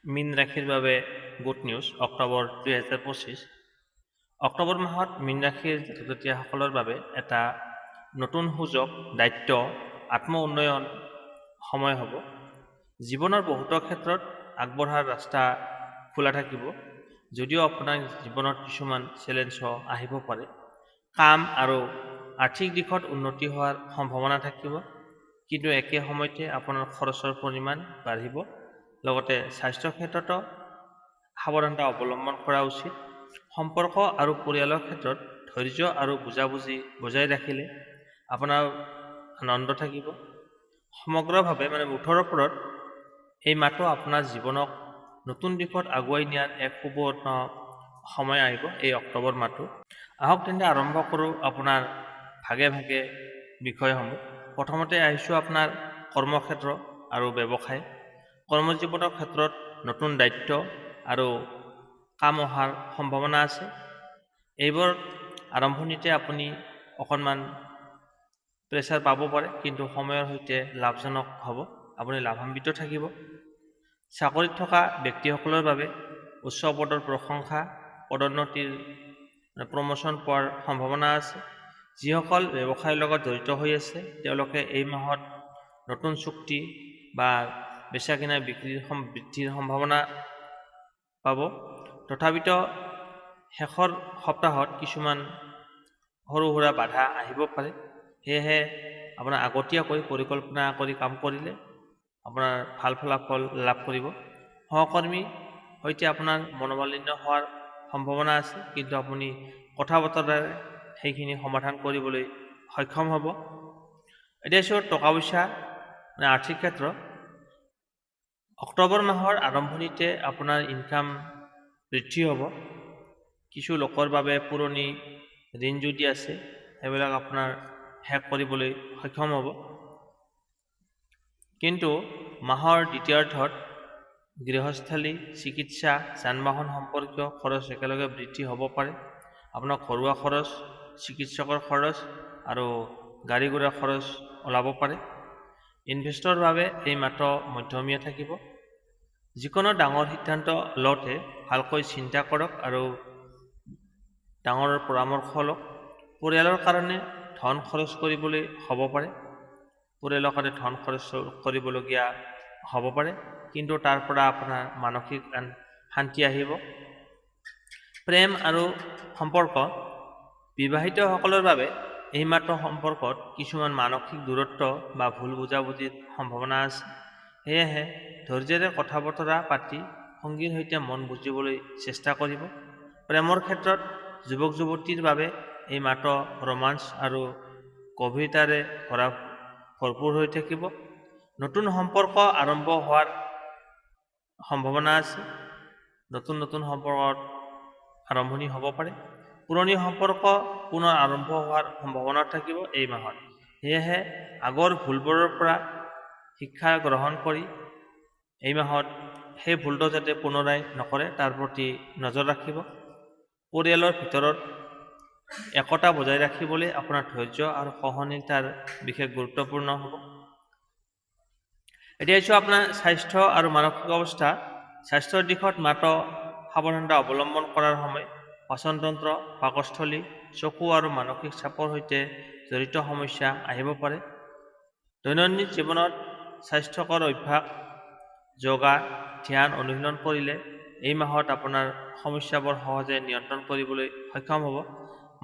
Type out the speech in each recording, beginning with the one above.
মীন ৰাশিৰ বাবে good news October 2025 October মাহত মীন ৰাশিৰ জাতক-জাতিসকলৰ বাবে এটা নতুন সুযোগ, দায়িত্ব, আত্ম উন্নয়ন সময় হ'ব। জীৱনৰ বহুতো ক্ষেত্ৰত আগবঢ়াৰ ৰাস্তা খোলা থাকিব। যদিও আপোনাৰ জীৱনত কিছুমান চেলেঞ্জ আহিব পাৰে, কাম আৰু আৰ্থিক দিশত উন্নতি হোৱাৰ সম্ভাৱনা থাকিব, কিন্তু একে সময়তে আপোনাৰ খৰচৰ পৰিমাণ বাঢ়িব। লগতে স্বাস্থ্য ক্ষেত্ৰতো সাৱধানতা অৱলম্বন কৰা উচিত। সম্পৰ্ক আৰু পৰিয়ালৰ ক্ষেত্ৰত ধৈৰ্য আৰু বুজাবুজি বজাই ৰাখিলে আপোনাৰ আনন্দ থাকিব। সমগ্ৰভাৱে মুঠৰ ওপৰত এই মাহটো আপোনাৰ জীৱনক নতুন দিশত আগুৱাই নিয়াৰ এক সুবৰ্ণ সময় আহিব, এই অক্টোবৰ মাহটো। আহক তেন্তে আৰম্ভ কৰোঁ আপোনাৰ ভাগে ভাগে বিষয়সমূহ। প্ৰথমতে আহিছোঁ আপোনাৰ কৰ্মক্ষেত্ৰ আৰু ব্যৱসায়। কৰ্মজীৱনৰ ক্ষেত্ৰত নতুন দায়িত্ব আৰু কাম অহাৰ সম্ভাৱনা আছে। এইবোৰ আৰম্ভণিতে আপুনি অকণমান প্ৰেছাৰ পাব পাৰে, কিন্তু সময়ৰ সৈতে লাভজনক হ'ব, আপুনি লাভান্বিত থাকিব। চাকৰিত থকা ব্যক্তিসকলৰ বাবে উচ্চ পদৰ প্ৰশংসা, পদোন্নতিৰ প্ৰমোশ্যন পোৱাৰ সম্ভাৱনা আছে। যিসকল ব্যৱসায়ৰ লগত জড়িত হৈ আছে তেওঁলোকে এই মাহত নতুন চুক্তি বা বেচা কিনা বৃদ্ধিৰ সম্ভাৱনা পাব। তথাপিতো শেষৰ সপ্তাহত কিছুমান সৰু সুৰা বাধা আহিব পাৰে, সেয়েহে আপোনাৰ আগতীয়াকৈ পৰিকল্পনা কৰি কাম কৰিলে আপোনাৰ ভাল ফলাফল লাভ কৰিব। সহকৰ্মীৰ সৈতে আপোনাৰ মনোমালিন্য হোৱাৰ সম্ভাৱনা আছে, কিন্তু আপুনি কথা বতৰাৰে সেইখিনি সমাধান কৰিবলৈ সক্ষম হ'ব। এতিয়া টকা পইচা আৰ্থিক ক্ষেত্ৰ। অক্টোবৰ মাহৰ আৰম্ভণিতে আপোনাৰ ইনকাম বৃদ্ধি হ'ব। কিছু লোকৰ বাবে পুৰণি ঋণ যদি আছে সেইবিলাক আপোনাৰ শেষ কৰিবলৈ সক্ষম হ'ব। কিন্তু মাহৰ দ্বিতীয়াৰ্ধত গৃহস্থলী, চিকিৎসা, যান বাহন সম্পৰ্কীয় খৰচ একেলগে বৃদ্ধি হ'ব পাৰে। আপোনাৰ ঘৰুৱা খৰচ, চিকিৎসকৰ খৰচ আৰু গাড়ী ঘোঁৰাৰ খৰচ ওলাব পাৰে। ইনভেষ্টৰৰ বাবে এই মাহটো মধ্যমীয়া থাকিব। যিকোনো ডাঙৰ সিদ্ধান্ত লওঁতে ভালকৈ চিন্তা কৰক আৰু ডাঙৰ পৰামৰ্শ লওক। পৰিয়ালৰ কাৰণে ধন খৰচ কৰিবলৈ হ'ব পাৰে। পৰিয়ালৰ কাৰণে ধন খৰচ কৰিবলগীয়া হ'ব পাৰে, কিন্তু তাৰ পৰা আপোনাৰ মানসিক শান্তি আহিব। প্ৰেম আৰু সম্পৰ্ক। বিবাহিতসকলৰ বাবে এই মাহটোৰ সম্পৰ্কত কিছুমান মানসিক দূৰত্ব বা ভুল বুজাবুজিৰ সম্ভাৱনা আছে। সেয়েহে ধৈৰ্য্যৰে কথা বতৰা পাতি সঙ্গীৰ সৈতে মন বুজিবলৈ চেষ্টা কৰিব। প্ৰেমৰ ক্ষেত্ৰত যুৱক যুৱতীৰ বাবে এই মাহটো ৰোমাঞ্চ আৰু গভীৰতাৰে ভৰপূৰ হৈ থাকিব। নতুন সম্পৰ্ক আৰম্ভ হোৱাৰ সম্ভাৱনা আছে। নতুন সম্পৰ্কত আৰম্ভণি হ'ব পাৰে। পুৰণি সম্পৰ্ক পুনৰ আৰম্ভ হোৱাৰ সম্ভাৱনা থাকিব এই মাহত। সেয়েহে আগৰ ভুলবোৰৰ পৰা শিক্ষা গ্ৰহণ কৰি এই মাহত সেই ভুলটো যাতে পুনৰাই নকৰে তাৰ প্ৰতি নজৰ ৰাখিব। পৰিয়ালৰ ভিতৰত একতা বজাই ৰাখিবলৈ আপোনাৰ ধৈৰ্য আৰু সহনীয়তাৰ বিশেষ গুৰুত্বপূৰ্ণ হ'ব। এতিয়া আপোনাৰ স্বাস্থ্য আৰু মানসিক অৱস্থা। স্বাস্থ্যৰ দিশত মাত্ৰ সাৱধানতা অৱলম্বন কৰাৰ সময়। পাচনতন্ত্ৰ, পাকস্থলী, চকু আৰু মানসিক চাপৰ সৈতে জড়িত সমস্যা আহিব পাৰে। দৈনন্দিন জীৱনত স্বাস্থ্যকৰ অভ্যাস, যোগা, ধ্যান অনুশীলন কৰিলে এই মাহত আপোনাৰ সমস্যাবোৰ সহজে নিয়ন্ত্ৰণ কৰিবলৈ সক্ষম হ'ব।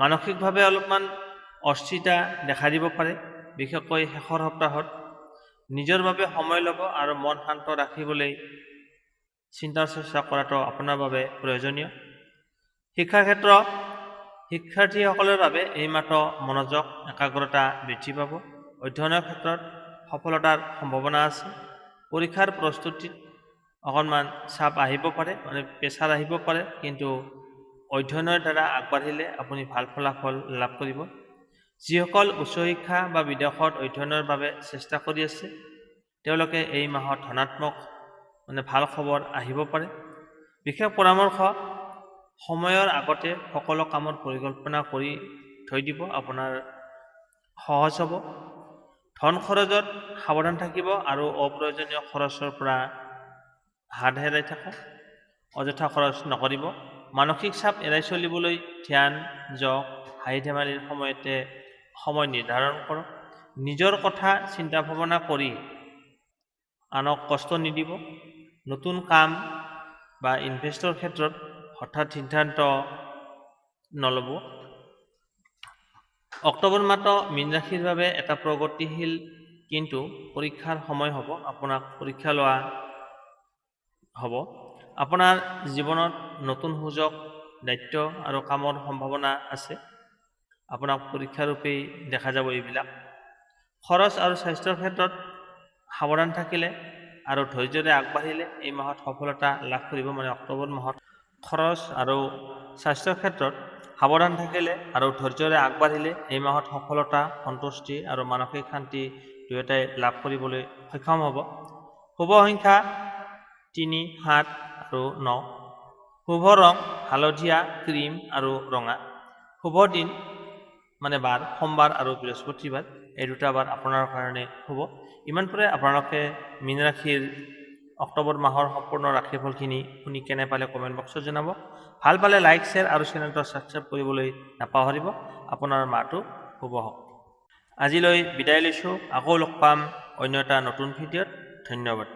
মানসিকভাৱে অলপমান অস্থিৰতা দেখা দিব পাৰে, বিশেষকৈ শেষৰ সপ্তাহত। নিজৰ বাবে সময় ল'ব আৰু মন শান্ত ৰাখিবলৈ চিন্তা চৰ্চা কৰাটো আপোনাৰ বাবে প্ৰয়োজনীয়। শিক্ষাৰ ক্ষেত্ৰ। শিক্ষাৰ্থীসকলৰ বাবে এই মাহটো মনোযোগ, একাগ্ৰতা বৃদ্ধি পাব। অধ্যয়নৰ ক্ষেত্ৰত সফলতাৰ সম্ভাৱনা আছে। পৰীক্ষাৰ প্ৰস্তুতিত অকণমান চাপ আহিব পাৰে, প্ৰেছাৰ আহিব পাৰে, কিন্তু অধ্যয়নৰ দ্বাৰা আগবাঢ়িলে আপুনি ভাল ফলাফল লাভ কৰিব। যিসকল উচ্চ শিক্ষা বা বিদেশত অধ্যয়নৰ বাবে চেষ্টা কৰি আছে তেওঁলোকে এই মাহত ধনাত্মক ভাল খবৰ আহিব পাৰে। বিশেষ পৰামৰ্শ, সময়ৰ আগতে সকলো কামৰ পৰিকল্পনা কৰি থৈ দিব, আপোনাৰ সহজ হ'ব। ধন খৰচত সাৱধান থাকিব আৰু অপ্ৰয়োজনীয় খৰচৰ পৰা হাত হেৰাই থাকক, অযথা খৰচ নকৰিব, মানসিক চাপ এৰাই চলিবলৈ ধ্যান, যোগ, হাঁহি ধেমালিৰ সময়তে সময় নিৰ্ধাৰণ কৰক, নিজৰ কথা চিন্তা ভাৱনা কৰি আনক কষ্ট নিদিব, নতুন কাম বা ইনভেষ্টৰ ক্ষেত্ৰত হঠাৎ সিদ্ধান্ত নল'ব। অক্টোবৰ মাহটো মীন ৰাশিৰ বাবে এটা প্ৰগতিশীল কিন্তু পৰীক্ষাৰ সময় হ'ব। আপোনাক পৰীক্ষা লোৱা হ'ব। আপোনাৰ জীৱনত নতুন সুযোগ, দায়িত্ব আৰু কামৰ সম্ভাৱনা আছে। আপোনাক পৰীক্ষাৰূপেই দেখা যাব এইবিলাক। খৰচ আৰু স্বাস্থ্যৰ ক্ষেত্ৰত সাৱধান থাকিলে আৰু ধৈৰ্যৰে আগবাঢ়িলে এই মাহত সফলতা লাভ কৰিব। অক্টোবৰ মাহত খৰচ আৰু স্বাস্থ্যৰ ক্ষেত্ৰত সাৱধান থাকিলে আৰু ধৈৰ্যৰে আগবাঢ়িলে এই মাহত সফলতা, সন্তুষ্টি আৰু মানসিক শান্তি দুয়োটাই লাভ কৰিবলৈ সক্ষম হ'ব। শুভ সংখ্যা 3, 7 আৰু 9। শুভ ৰং হালধীয়া, ক্ৰীম আৰু ৰঙা। শুভ দিন বাৰ সোমবাৰ আৰু বৃহস্পতিবাৰ, এই দুটা বাৰ আপোনাৰ কাৰণে শুভ। ইমানপুৰে আপোনালোকে মীন ৰাশিৰ অক্টোবৰ মাহৰ সম্পূৰ্ণ ৰাশিফলখিনি শুনি কেনে পালে কমেণ্ট বক্সত জনাব। ভাল পালে লাইক, শ্বেয়াৰ আৰু চেনেলটো ছাবস্ক্ৰাইব কৰিবলৈ নাপাহৰিব। আপোনাৰ মাহটো শুভ হওক। আজিলৈ বিদায় লৈছোঁ। আকৌ লগ পাম অন্য এটা নতুন ভিডিঅ'ত। ধন্যবাদ।